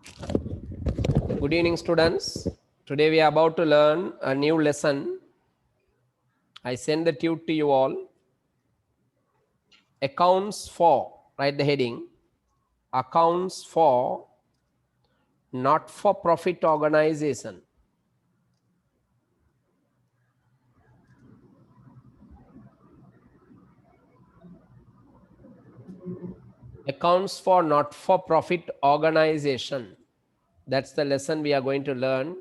Good evening, students. Today we are about to learn a new lesson. I send the tube to you all. Accounts for, write the heading, accounts for not-for-profit organization. Accounts for not-for-profit organization. That's the lesson we are going to learn.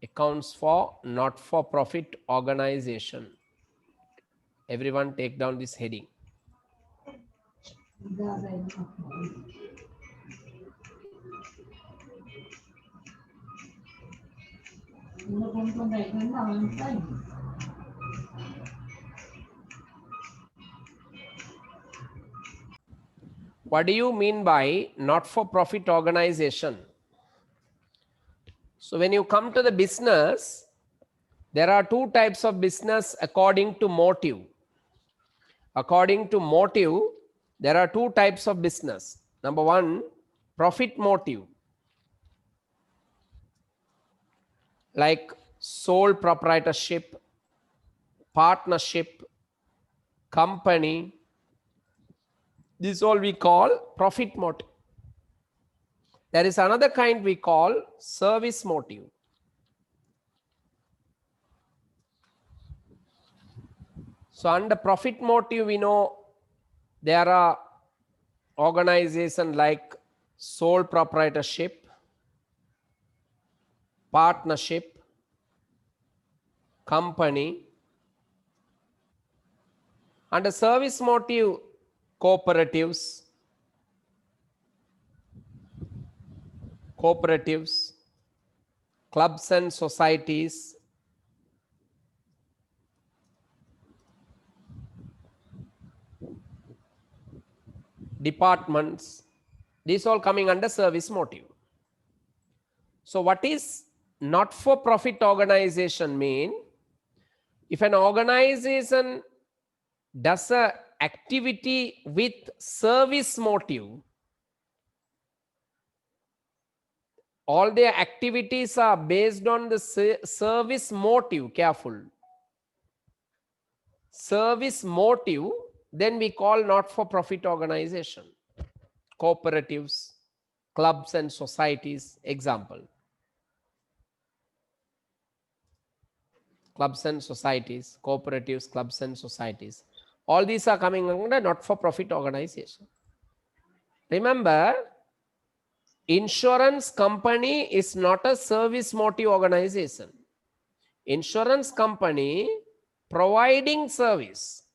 Accounts for not-for-profit organization. Everyone take down this heading. What do you mean by not-for-profit organization? So when you come to the business, there are two types of business according to motive. According to motive, there are two types of business. Number one, profit motive, like sole proprietorship, partnership, company. This all we call profit motive. There is another kind we call service motive. So under profit motive, we know there are organizations like sole proprietorship, partnership, company. Under service motive, cooperatives, clubs and societies, departments. These all coming under service motive. So what is not-for-profit organization mean? If an organization does a activity with service motive, all their activities are based on the service motive, careful. Service motive, then we call not-for-profit organization. Cooperatives, clubs and societies, example. Clubs and societies, cooperatives, clubs and societies. All these are coming under not-for-profit organization. Remember, insurance company is not a service motive organization. Insurance company providing service,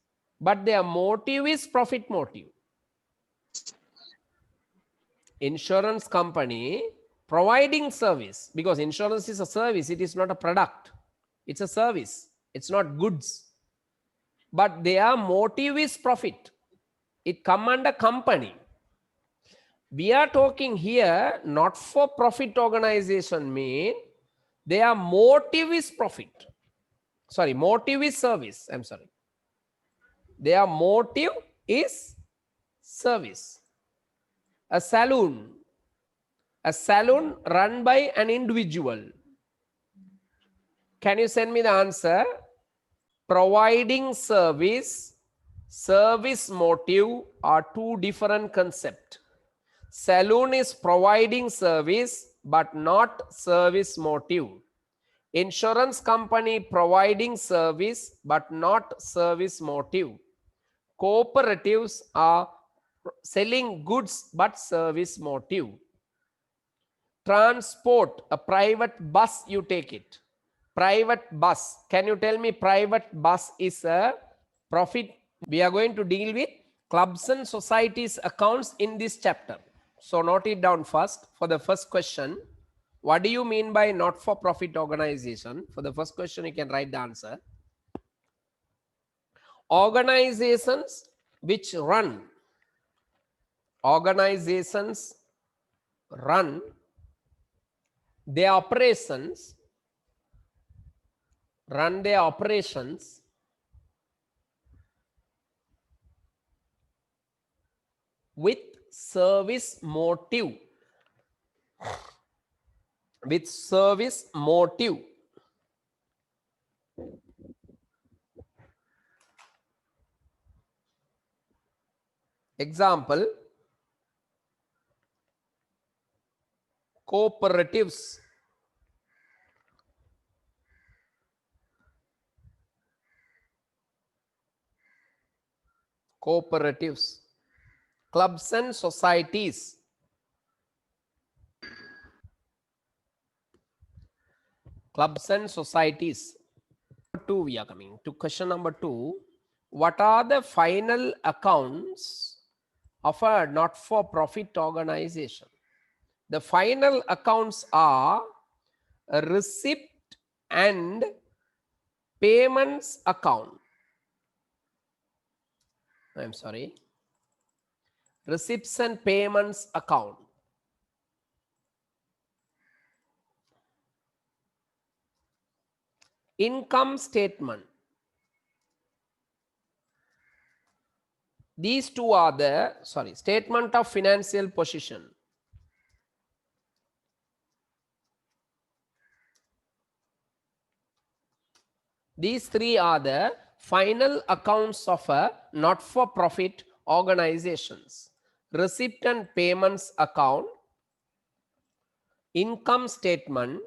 but their motive is profit motive. Insurance company providing service, because insurance is a service, it is not a product. It's a service, it's not goods. But their motive is profit. It come under company. We are talking here not-for-profit organization mean their motive is profit. Sorry, motive is service. I'm sorry. Their motive is service. A saloon run by an individual. Can you send me the answer? Providing service, service motive are two different concepts. Saloon is providing service but not service motive. Insurance company providing service but not service motive. Cooperatives are selling goods but service motive. Transport, a private bus, you take it. Private bus. Can you tell me private bus is a profit? We are going to deal with clubs and societies accounts in this chapter. So note it down first. For the first question, what do you mean by not-for-profit organization? For the first question, you can write the answer. Organizations which run their operations, with service motive. with service motive. Example, cooperatives. Cooperatives, clubs and societies. Clubs and societies. 2, we are coming to question number 2. What are the final accounts of a not-for-profit organization? The final accounts are a receipt and payments account. I'm sorry. Receipts and payments account. Income statement. These two are the, statement of financial position. These three are the final accounts of a not-for-profit organizations. Receipt and payments account, income statement,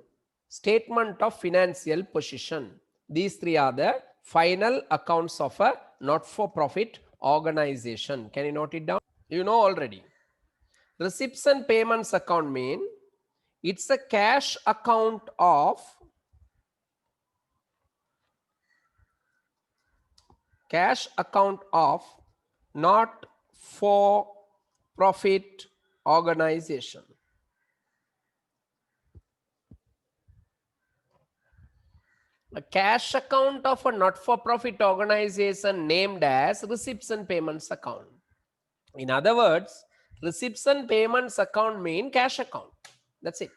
statement of financial position. These three are the final accounts of a not-for-profit organization. Can you note it down? You know already. Receipts and payments account mean it's a cash account of not for profit organization. A cash account of a not for profit organization named as receipts and payments account. In other words, receipts and payments account mean cash account. That's it.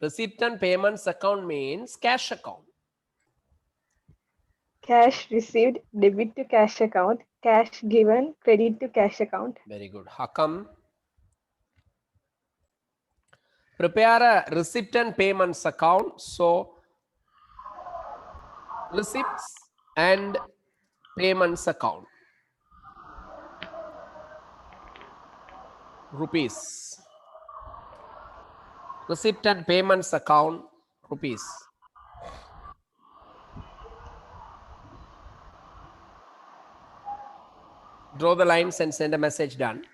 Receipt and payments account means cash account. Cash received, debit to cash account. Cash given, credit to cash account. Very good. Hakam. Prepare a receipt and payments account. So, receipts and payments account. Rupees. Receipt and payments account, rupees. Draw the lines and send a message done.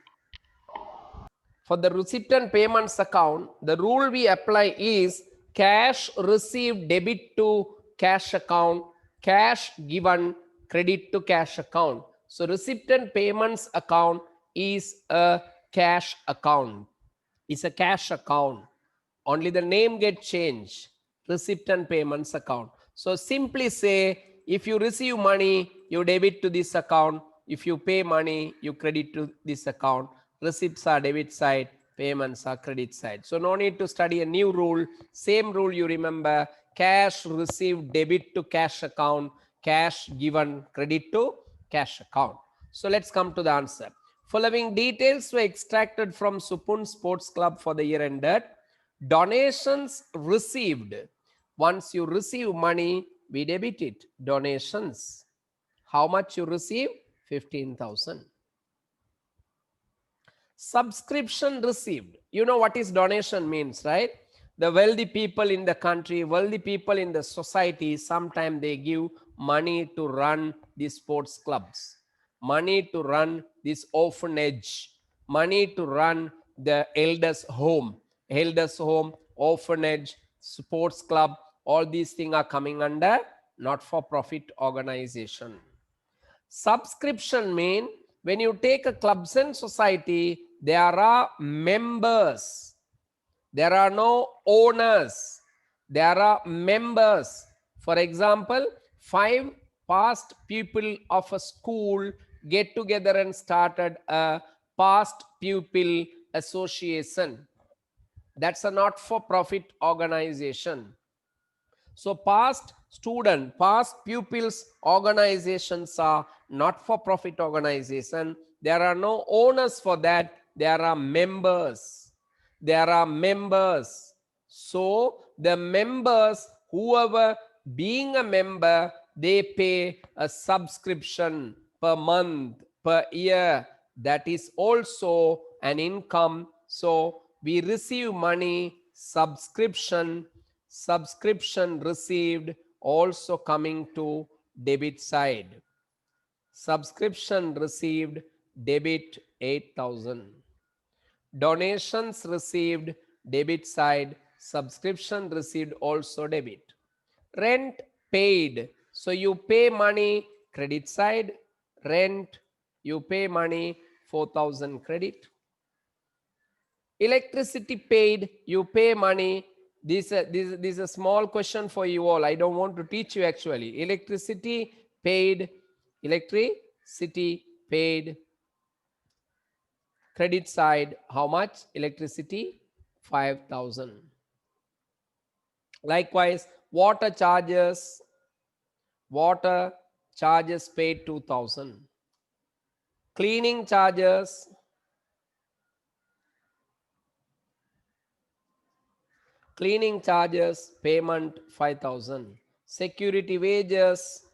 For the receipt and payments account, the rule we apply is cash received debit to cash account, cash given credit to cash account. So receipt and payments account is a cash account. It's a cash account. Only the name get changed. Receipt and payments account. So simply say, if you receive money, you debit to this account. If you pay money, you credit to this account. Receipts are debit side, payments are credit side. So no need to study a new rule. Same rule you remember. Cash received debit to cash account. Cash given credit to cash account. So let's come to the answer. Following details were extracted from Supun Sports Club for the year ended. Donations received. Once you receive money, we debit it. Donations. How much you receive? 15,000. Subscription received. You know what is donation means, right? The wealthy people in the country, wealthy people in the society, sometimes they give money to run these sports clubs, money to run this orphanage, money to run the elders home, orphanage, sports club. All these things are coming under not-for-profit organization. Subscription mean when you take a clubs and society, there are members. There are no owners. There are members. For example, 5 past pupil of a school get together and started a past pupil association. That's a not-for-profit organization. So past student, past pupils organizations are not-for-profit organization. There are no owners for that. There are members. there are members. So the members, whoever being a member, they pay a subscription per month, per year. That is also an income. So we receive money, subscription received, also coming to debit side. Subscription received, debit 8,000. Donations received, debit side. Subscription received, also debit. Rent paid, so you pay money, credit side. Rent, you pay money, 4,000 credit. Electricity paid, you pay money. This is a small question for you all. I don't want to teach you actually. Electricity paid, credit side, how much? Electricity 5,000. Likewise, water charges paid 2,000. Cleaning charges payment 5,000. Security wages,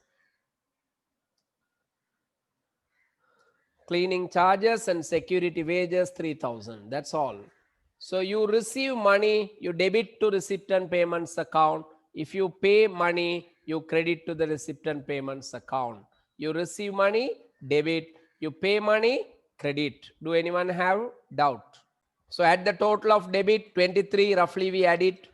cleaning charges and security wages 3,000. That's all. So you receive money, you debit to receipt and payments account. If you pay money, you credit to the receipt and payments account. You receive money, debit. You pay money, credit. Do anyone have doubt? So at the total of debit 23, roughly we add it.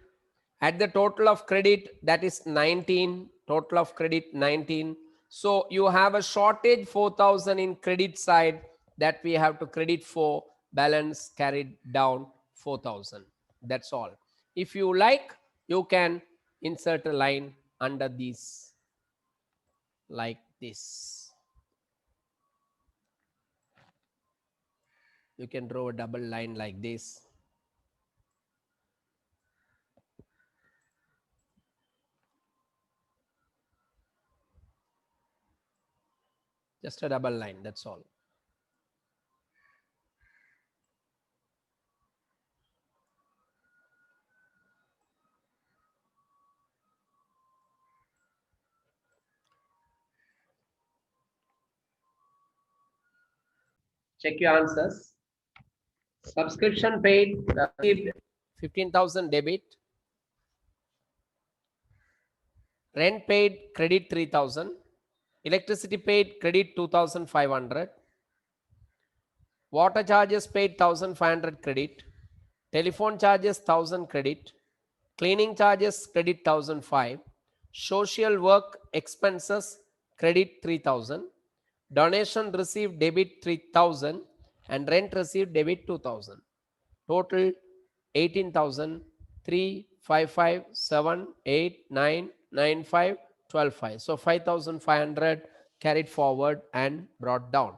At the total of credit, that is 19. Total of credit 19. So you have a shortage 4,000 in credit side that we have to credit for. Balance carried down 4,000. That's all. If you like, you can insert a line under this like this. You can draw a double line like this. Just a double line, that's all. Check your answers. Subscription paid, received 15,000 debit. Rent paid, credit 3,000. Electricity paid, credit 2,500. Water charges paid 1,500 credit. Telephone charges 1,000 credit. Cleaning charges credit 1,005. Social work expenses credit 3,000. Donation received debit 3,000 and rent received debit 2,000. Total 18,000, 3, 5, 5, 7, 8, 9, 9, 5, 12, 5. So 5,500 carried forward and brought down.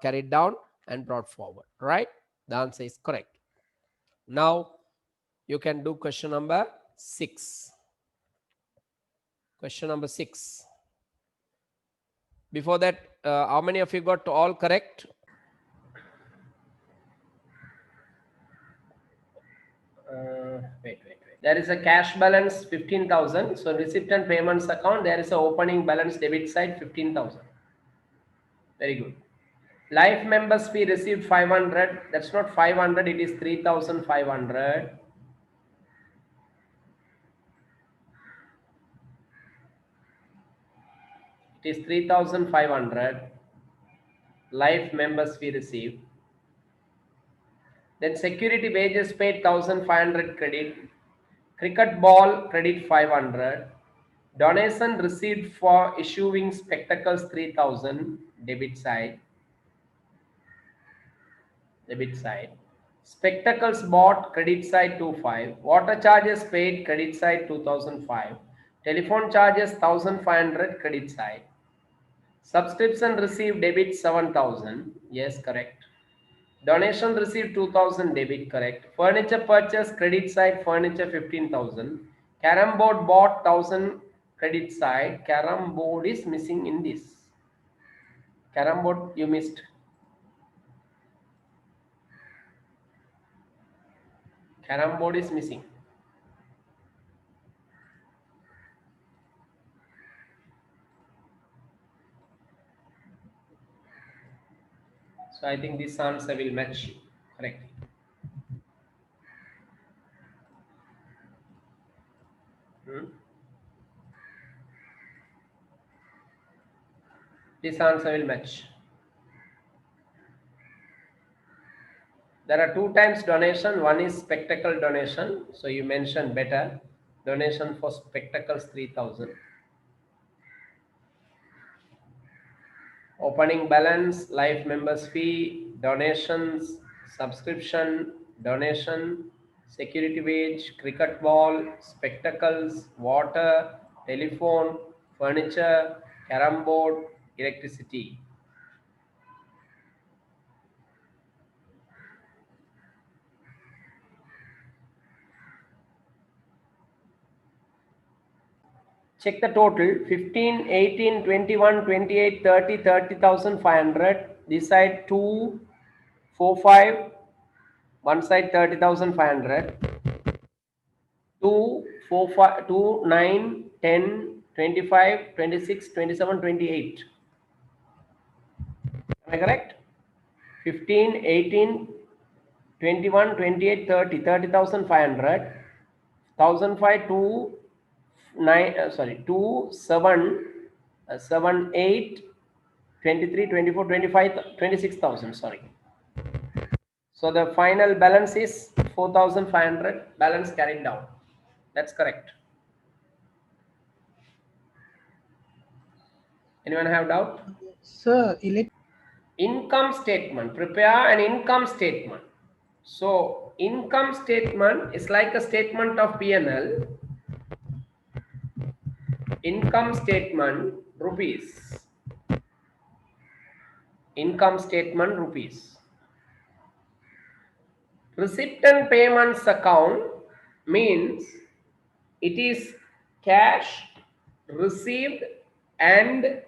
Carried down and brought forward. Right? The answer is correct. Now you can do question number 6. Question number 6. Before that, how many of you got all correct? Wait. There is a cash balance 15,000. So receipt and payments account, there is a opening balance debit side 15,000. Very good. Life members fee received 500. That's not 500. It is 3,500. It is 3,500. Life members fee received. Then security wages paid 1,500 credit. Cricket ball credit 500. Donation received for issuing spectacles 3,000 debit side. Spectacles bought credit side 25. Water charges paid credit side 2,005. Telephone charges 1,500 credit side. Subscription received debit 7,000. Yes, correct. Donation received 2,000 debit, correct. Furniture purchase credit side furniture 15,000. Carom board bought 1,000 credit side. Carom board is missing in this. Carom board you missed. Carom board is missing. So I think this answer will match you correctly. This answer will match. There are two times donation. One is spectacle donation. So you mentioned better. Donation for spectacles 3,000. Opening balance, life members fee, donations, subscription, donation, security wage, cricket ball, spectacles, water, telephone, furniture, carom board, electricity. Check the total 15, 18, 21, 28, 30, 30,500. This side 2, 4, 5. One side 30,500. 2, 4, 5, 2, 9, 10, 25, 26, 27, 28. Am I correct? 15, 18, 21, 28, 30, 30,500. 1,005, 2, 9, 2, 7, 7, 8, 23, 24, 25, 26,000, sorry. So the final balance is 4,500, balance carried down. That's correct. Anyone have doubt? Sir, Income statement. Prepare an income statement. So income statement is like a statement of P&L. Income statement rupees. Income statement rupees. Receipt and payments account means it is cash received and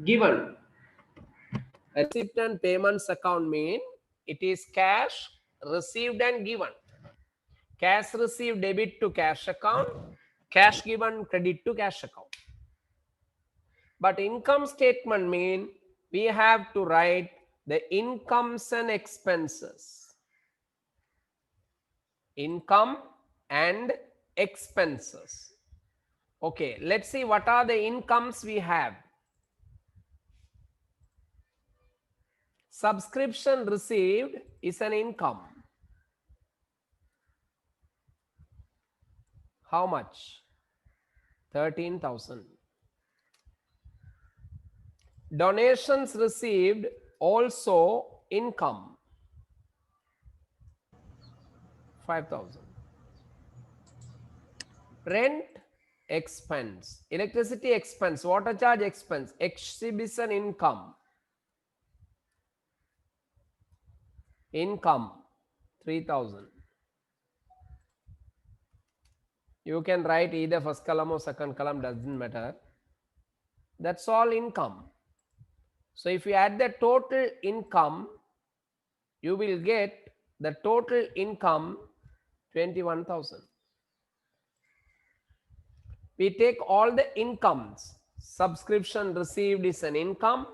given. Receipt and payments account mean it is cash received and given. Cash received debit to cash account, cash given credit to cash account. But income statement mean we have to write the incomes and expenses. Income and expenses. Okay, let's see what are the incomes we have. Subscription received is an income. How much? 13,000. Donations received also income. 5,000. Rent expense, electricity expense, water charge expense, exhibition income. Income 3,000. You can write either first column or second column, doesn't matter. That's all income. So if you add the total income, you will get the total income 21,000. We take all the incomes. Subscription received is an income.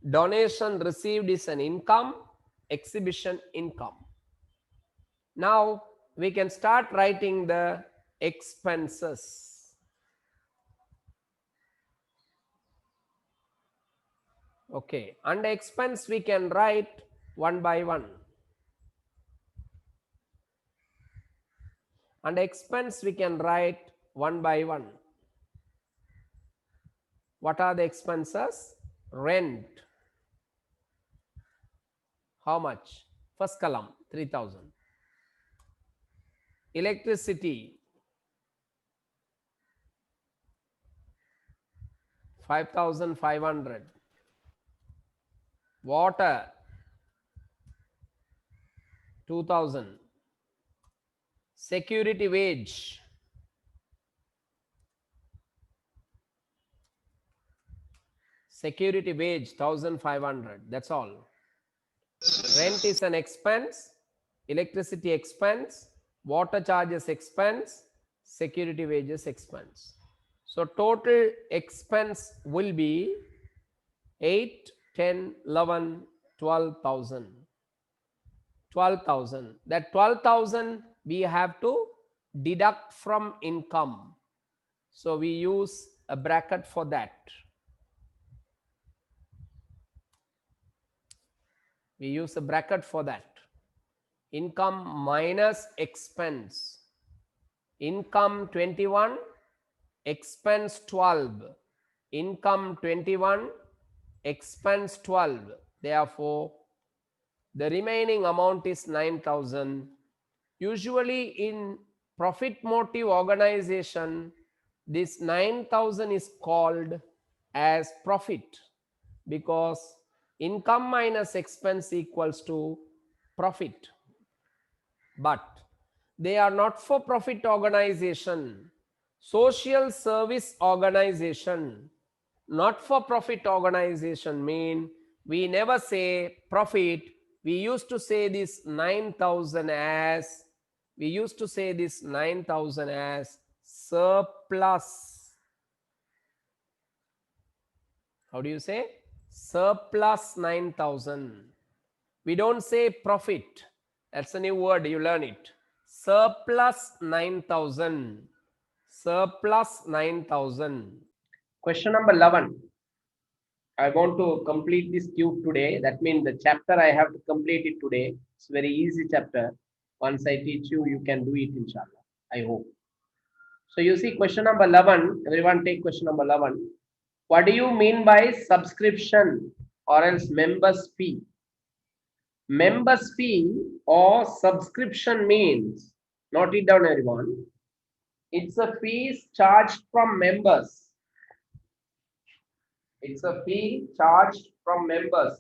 Donation received is an income. Exhibition income. Now we can start writing the expenses. Okay, under expense we can write one by one. Under expense we can write one by one. What are the expenses? Rent. How much? First column 3,000. Electricity 5,500. Water 2,000. Security wage 1,500. That's all. Rent is an expense. Electricity expense. water charges expense, security wages expense. So total expense will be 8, 10, 11, 12,000. 12,000. That 12,000 we have to deduct from income. So we use a bracket for that. We use a bracket for that. Income minus expense. Income 21, expense 12. Income 21, expense 12. Therefore, the remaining amount is 9,000. Usually in profit motive organization, this 9,000 is called as profit because income minus expense equals to profit. But they are not for profit organization, social service organization. Not for profit organization mean we never say profit. We used to say this 9,000 as surplus. How do you say? Surplus 9,000. We don't say profit. That's a new word, you learn it. Surplus 9,000. Surplus 9,000. Question number 11. I want to complete this cube today. That means the chapter I have to complete it today. It's a very easy chapter. Once I teach you, you can do it, inshallah. I hope. So you see question number 11. Everyone take question number 11. What do you mean by subscription or else members fee? Members fee or subscription means, note it down everyone, it's a fees charged from members. It's a fee charged from members.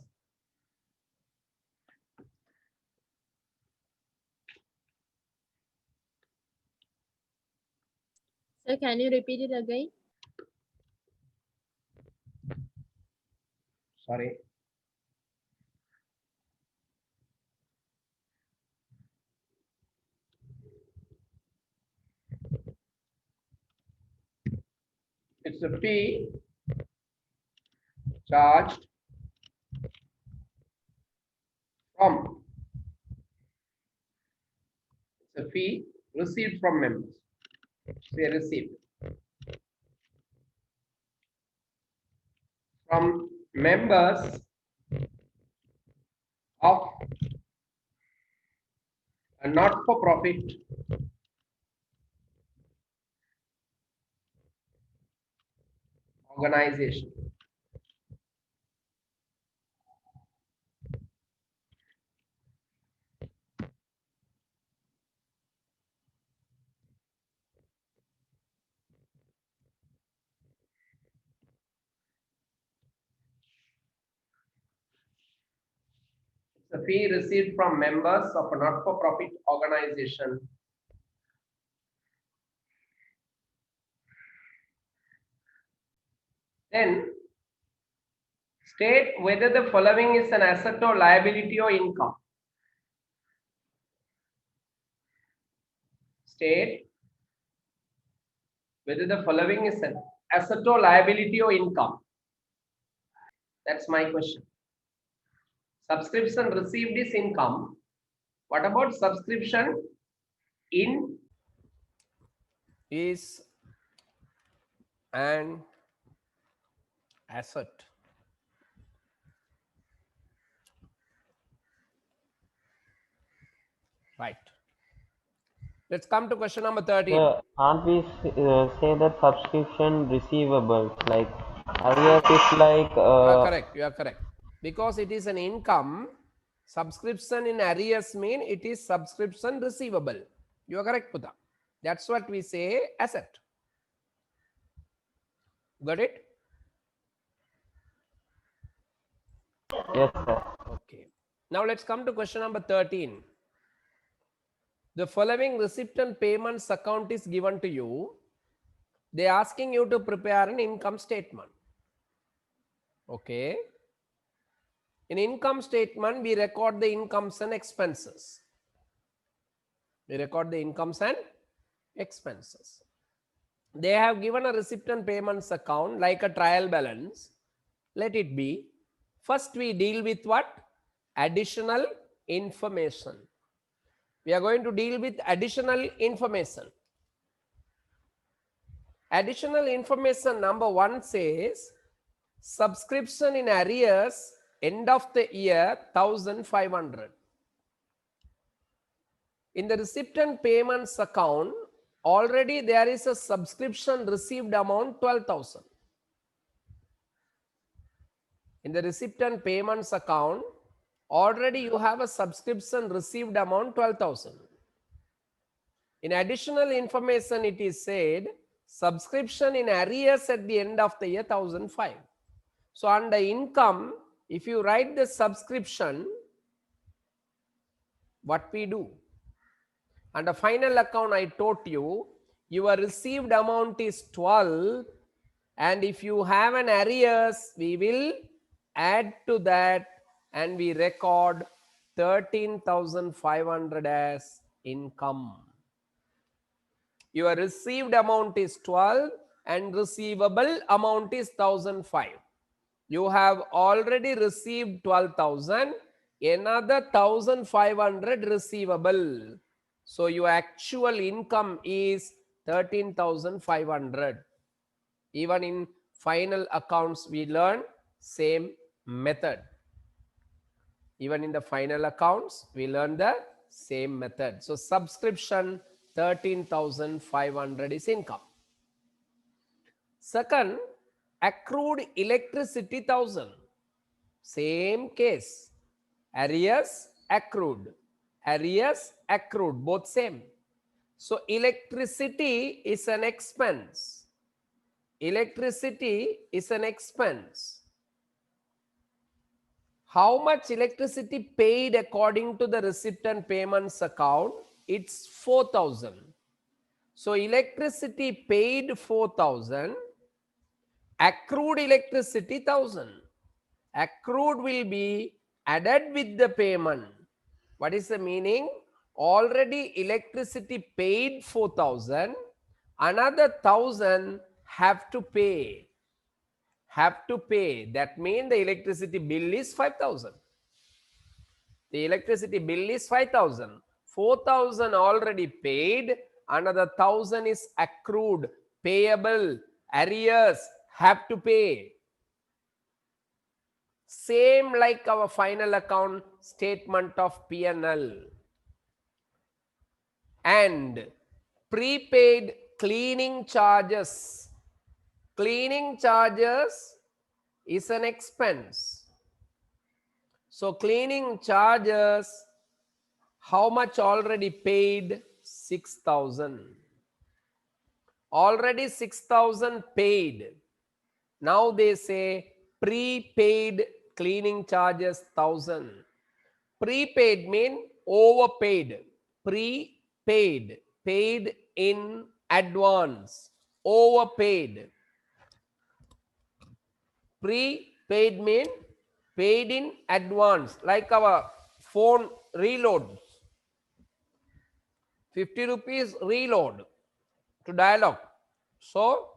Sir, can you repeat it again? Sorry. It's a fee charged from. It's a fee received from members. Say received from members of a not-for-profit organization. The fee received from members of a not-for-profit organization then state whether the following is an asset or liability or income. State whether the following is an asset or liability or income. That's my question. Subscription received is income. What about subscription in is an asset? Right. Let's come to question number 13. Aren't we say that subscription receivables like arrears is like You are correct. You are correct. Because it is an income, subscription in arrears mean it is subscription receivable. You are correct, Pudha. That's what we say asset. Got it? yes sir. Okay. Now let's come to question number 13. The following receipt and payments account is given to you. They are asking you to prepare an income statement. Okay. In income statement, we record the incomes and expenses. We record the incomes and expenses. They have given a receipt and payments account like a trial balance. Let it be. First, we deal with what? Additional information. We are going to deal with additional information. Additional information number 1 says subscription in arrears end of the year 1500. In the receipt and payments account, already there is a subscription received amount 12,000. In the receipt and payments account, already you have a subscription received amount 12,000. In additional information, it is said subscription in arrears at the end of the year 1005. So under income, if you write the subscription, what we do? Under final account, I taught you, your received amount is 12, and if you have an arrears, we will add to that and we record 13,500 as income. Your received amount is 12 and receivable amount is 1005. You have already received 12,000, another 1,500 receivable. So your actual income is 13,500. Even in final accounts, we learn same method. Even in the final accounts, we learn the same method. So subscription 13,500 is income. Second, accrued electricity 1,000. Same case. Arrears, accrued. Arrears, accrued, both same. So electricity is an expense. Electricity is an expense. How much electricity paid according to the receipt and payments account? It's 4,000. So electricity paid 4,000. Accrued electricity 1,000. Accrued will be added with the payment. What is the meaning? Already electricity paid 4,000. Another 1,000 have to pay. Have to pay. That means the electricity bill is 5,000. The electricity bill is 5,000. 4,000 already paid. Another 1,000 is accrued, payable, arrears, have to pay. Same like our final account statement of P&L. And prepaid cleaning charges. Cleaning charges is an expense. So cleaning charges, how much already paid? 6,000. Already 6,000 paid. Now they say prepaid cleaning charges 1,000. Prepaid mean overpaid. Prepaid, paid in advance. Overpaid. Prepaid mean paid in advance, like our phone reload. 50 rupees reload to Dialog. So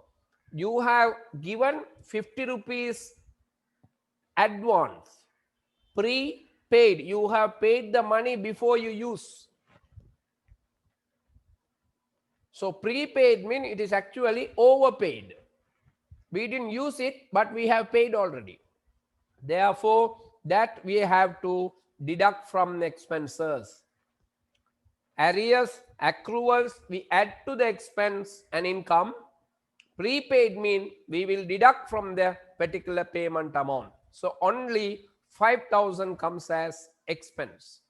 you have given 50 rupees advance. Prepaid, you have paid the money before you use. So prepaid means it is actually overpaid. We didn't use it, but we have paid already. Therefore, that we have to deduct from the expenses. Arrears, accruals, we add to the expense and income. Prepaid mean we will deduct from the particular payment amount. So only 5,000 comes as expense.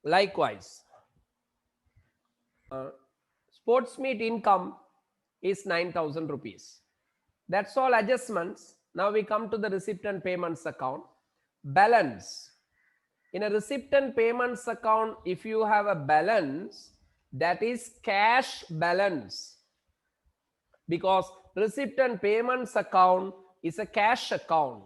Likewise, sports meet income is 9,000 rupees. That's all adjustments. Now we come to the receipt and payments account. Balance. In a receipt and payments account, if you have a balance, that is cash balance. Because receipt and payments account is a cash account.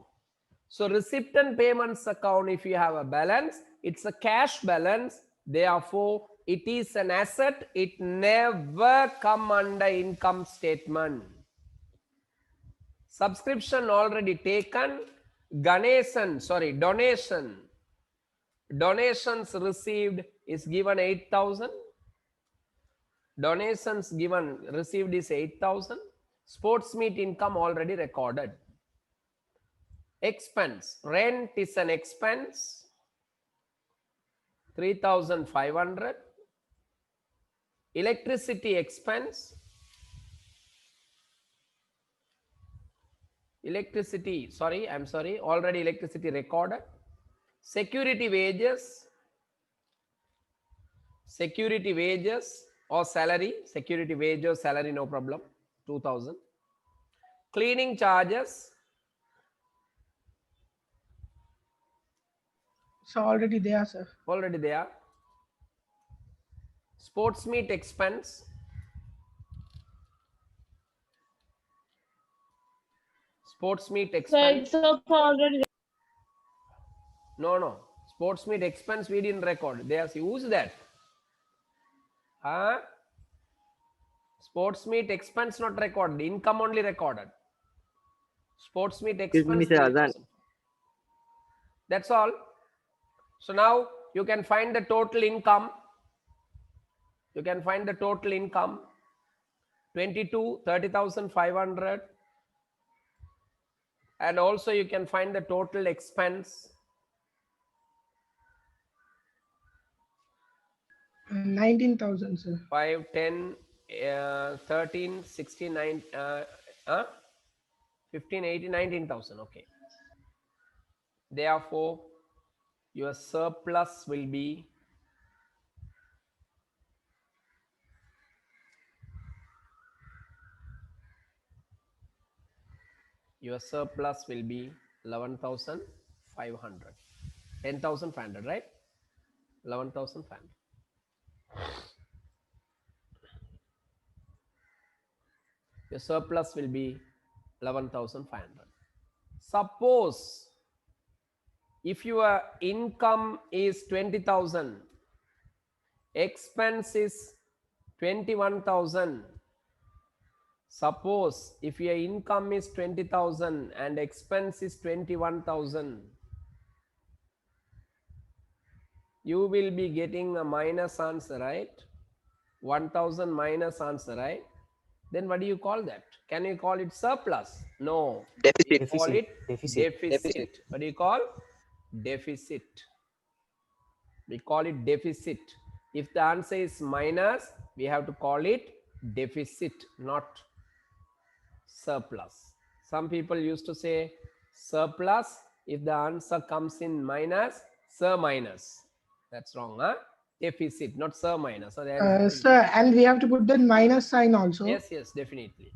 So receipt and payments account, if you have a balance, it's a cash balance. Therefore, it is an asset. It never come under income statement. Subscription already taken. Donation. Donations received is given 8,000. Donations received is 8,000. Sports meet income already recorded. Expense. Rent is an expense. 3,500. Electricity expense. Already electricity recorded. Security wages or salary. Security wage or salary, no problem. 2,000. Cleaning charges. So already there, sir. Already there. Sports meet expense. Sports meet So expense. it's of already. No. Sports meet expense we didn't record. They have used that. Sports meet expense not recorded. Income only recorded. Sports meet Excuse me, expense. Mr. Azan. 3,000. That's all. So now you can find the total income. 22, 30,500. And also you can find the total expense. 19,000, sir. 5, 10, 13, 69, 15, 18, 19,000. Okay. Therefore, your surplus will be your surplus will be 11,500. 10,500, right? 11,500. Your surplus will be 11,500. Suppose if your income is 20,000, expense is 21,000. Suppose if your income is 20,000 and expense is 21,000, you will be getting a minus answer, right? 1,000 minus answer, right? Then what do you call that? Can you call it surplus? No. Deficit. You call it Deficit. deficit. What do you call? Deficit. We call it deficit. If the answer is minus, we have to call it deficit, not surplus. Some people used to say surplus. If the answer comes in minus, sir minus. That's wrong, huh? Deficit, not sir minus. So there is Sir, and we have to put the minus sign also. yes, definitely.